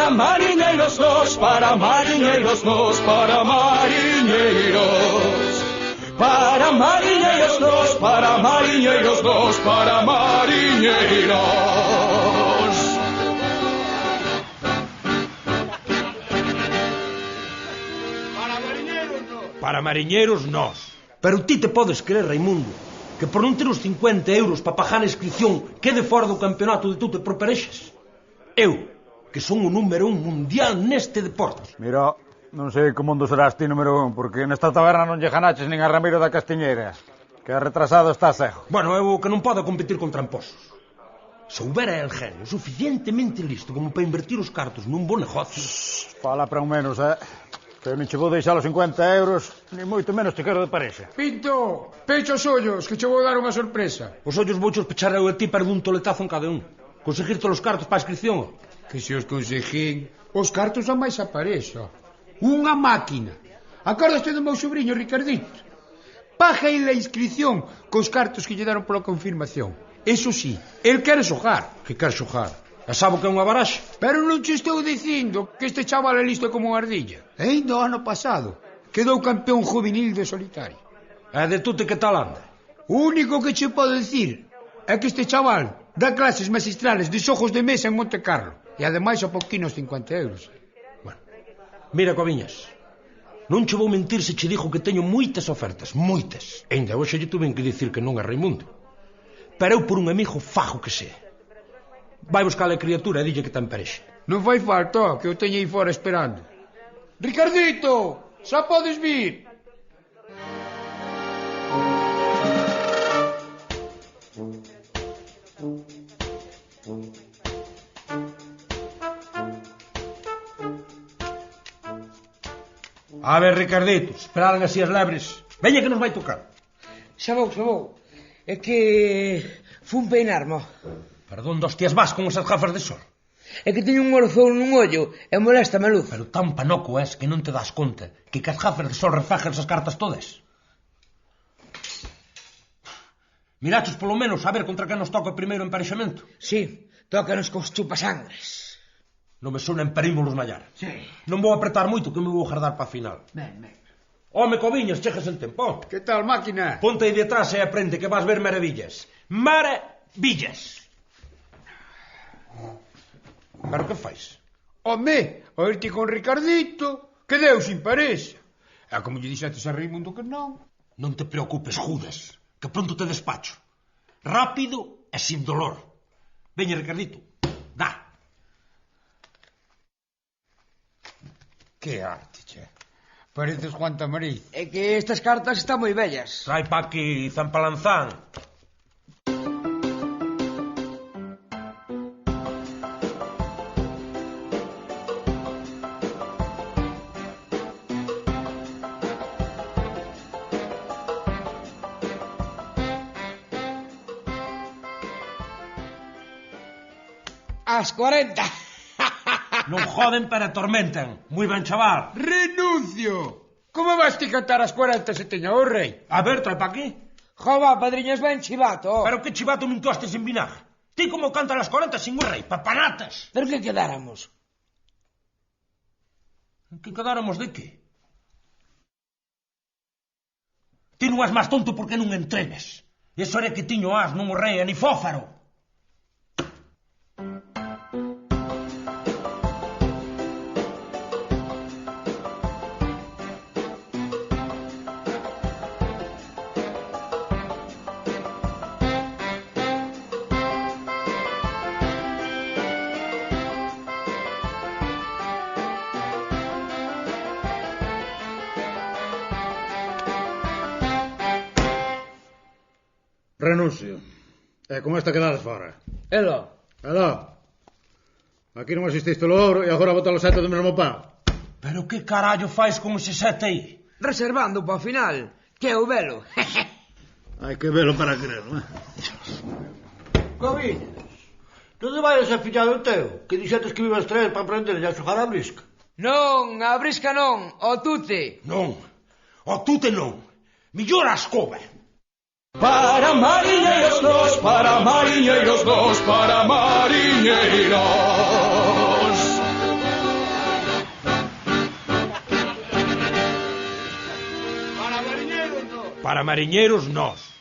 Para mariñeiros nós, para mariñeiros nós, para mariñeiros. Para mariñeiros nós, para mariñeiros nós, para mariñeiros. Para mariñeiros nós. Pero ti te podes creer, Raimundo, que por non ter os 50 euros para pagar a inscripción quede fora do campeonato de tu te properexes? Eu, que son o número 1 mundial neste deporte. Mira, non sei que mundo serás ti número 1, porque nesta taberna non lle ganaches nin a Ramiro da Castiñeira, que retrasado está cego. Bueno, eu que non podo competir con tramposos. Se houbera el genio suficientemente listo como para invertir os cartos nun bo negocio... Fala para un menos, que non che vou deixar os 50 euros, ni moito menos te quero de parexa. Pinto, pecha os ollos, que che vou dar unha sorpresa. Os ollos vouchos pechar eu a ti para un toletazo en cada un. Conseguirte os cartos para a inscripción. Que se os conseguín, os cartos a máis aparexa. Unha máquina. Acordaste do meu sobrinho Ricardito? Paga ele a inscripción cos cartos que lle deron pola confirmación. Eso sí, el quere xogar. Que quer xogar? E sabe que é unha baraxa? Pero non che estou dicindo que este chaval é listo como unha ardilla. E ainda o ano pasado quedou campeón juvenil de solitario. E de tute que tal anda? O único que che podo dicir é que este chaval dá clases magistrales de xogos de mesa en Monte Carlo. E ademais a pouquinos 50 euros. Bueno, mira, Coviñas, non che vou mentir se che digo que teño moitas ofertas, moitas. E ainda hoxe lle tuven que dicir que non é Raimundo. Pero eu por un amigo fajo que sé. Vai buscar a criatura e dille que ten parexa. Non fai falta, que eu teño aí fora esperando. Ricardito, xa podes vir. A ver, Ricardito, esperaran así as lebres. Veña que nos vai tocar. Xa vou. É que... fun peinarmo. Perdón, dos tías vas con esas gafas de sol. É que teño un orzón nun ollo e molesta-me a luz. Pero tan panoco es que non te das conta que as gafas de sol reflejan esas cartas todas. Mirachos polo menos a ver contra que nos toca o primeiro emparexamento. Sí, tócanos cos chupasangres. Non me sonen perímolos mallar. Sí. Non vou apretar moito que me vou guardar para a final. Ben. Home, Coviñas, chegas en tempo. Que tal, máquina? Ponte aí detrás e aprende que vas ver maravillas. Maravillas. Pero que fais? Home, a irte con Ricardito, que deu sin parexa. E como lle dixates a Raimundo que non. Non te preocupes, Judas, que pronto te despacho. Rápido e sin dolor. Veña, Ricardito, dá. Que arte, che. Pareces Juan Tamariz. É que estas cartas están moi bellas. Trai pa aquí, zampalanzán. As 40. Non joden, pero atormentan. Moi ben, chaval. Renuncio! Como vas ti cantar as 40 se teña o rei? A ver, trai pa aquí. Jova, padriñas ben chivato. Pero que chivato min tostes en vinagre. Ti como canta las 40 sin o rei, papanatas. Pero que quedáramos? Que quedáramos de que? Ti non és máis tonto porque non entrenes. Eso era que tiño as, non o rei, ni fófaro. Renuncio. E con esta quedades fora. Elo. Aquí non asististe lo ouro e agora bota los 7 do mesmo pan. Pero que carallo fais con ese 7 aí? Reservando para o final, que é o velo. Hai que velo para creerlo, Coviñas, non te vayas a fillar o teu, que dixetes que ibas traer para aprender a xogar a brisca. Non, a brisca non, o tute. Non, o tute non. Millor a escoba. Para mariñeiros nós, para mariñeiros nós, para mariñeiros. Para mariñeiros nós.